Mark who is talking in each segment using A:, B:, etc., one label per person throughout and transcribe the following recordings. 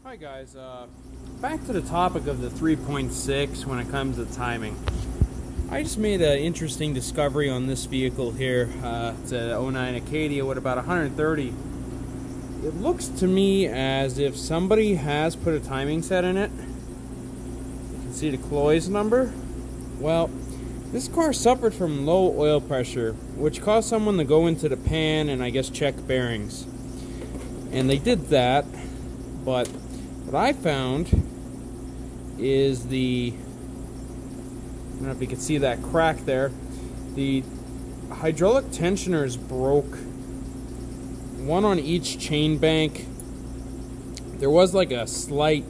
A: Hi guys, back to the topic of the 3.6 when it comes to timing. I just made an interesting discovery on this vehicle here. It's a 09 Acadia with about 130. It looks to me as if somebody has put a timing set in it. You can see the cloyes number. Well, this car suffered from low oil pressure, which caused someone to go into the pan and I guess check bearings. And they did that, but what I found is I don't know if you can see that crack there. The hydraulic tensioners broke, one on each chain bank. There was like a slight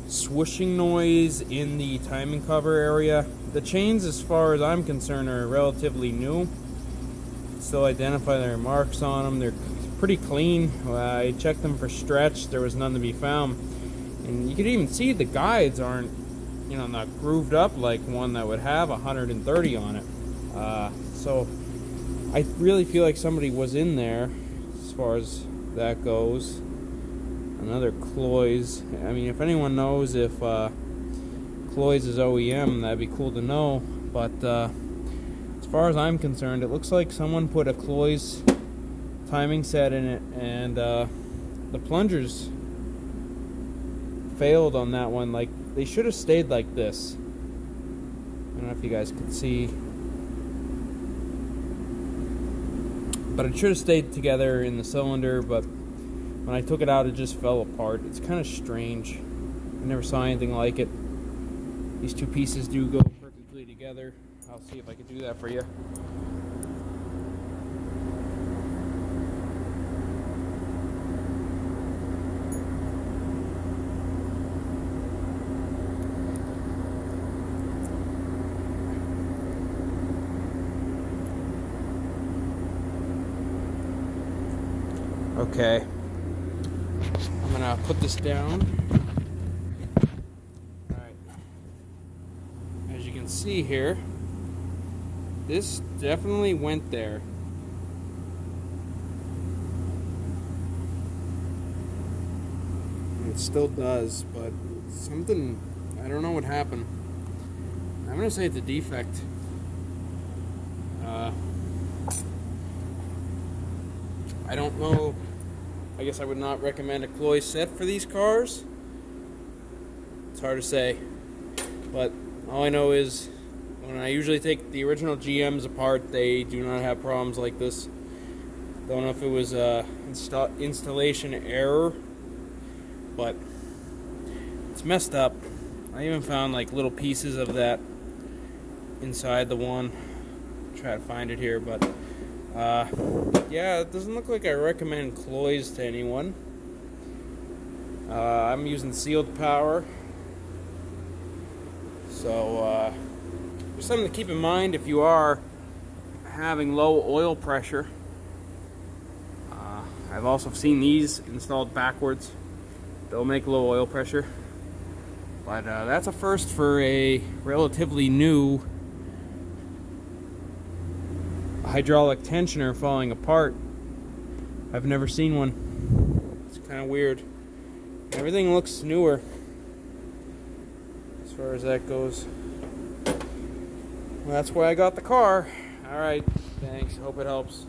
A: swooshing noise in the timing cover area. The chains, as far as I'm concerned, are relatively new. Still identify their marks on them. They're pretty clean. I checked them for stretch. There was none to be found. And you can even see the guides aren't, not grooved up like one that would have 130 on it. So I really feel like somebody was in there as far as that goes. Another cloyes. I mean, if anyone knows if cloyes is OEM, that'd be cool to know. But as far as I'm concerned, it looks like someone put a cloyes timing set in it, and the plungers failed on that one. Like, they should have stayed like this. I don't know if you guys could see, but it should have stayed together in the cylinder, but when I took it out, it just fell apart. It's kind of strange. I never saw anything like it. These two pieces do go perfectly together. I'll see if I can do that for you. Okay, I'm gonna put this down. Alright, as you can see here, this definitely went there. And it still does, but something, I don't know what happened. I'm gonna say it's a defect. I don't know. I guess I would not recommend a cloyes set for these cars. It's hard to say, but all I know is when I usually take the original GMs apart, they do not have problems like this. Don't know if it was a installation error, but it's messed up. I even found like little pieces of that inside the one. Try to find it here, but yeah, it doesn't look like I recommend cloyes to anyone. I'm using sealed power, so just something to keep in mind if you are having low oil pressure. I've also seen these installed backwards. They'll make low oil pressure, but that's a first for a relatively new hydraulic tensioner falling apart. I've never seen one. It's kind of weird. Everything looks newer as far as that goes. Well, that's why I got the car. Alright, thanks. Hope it helps.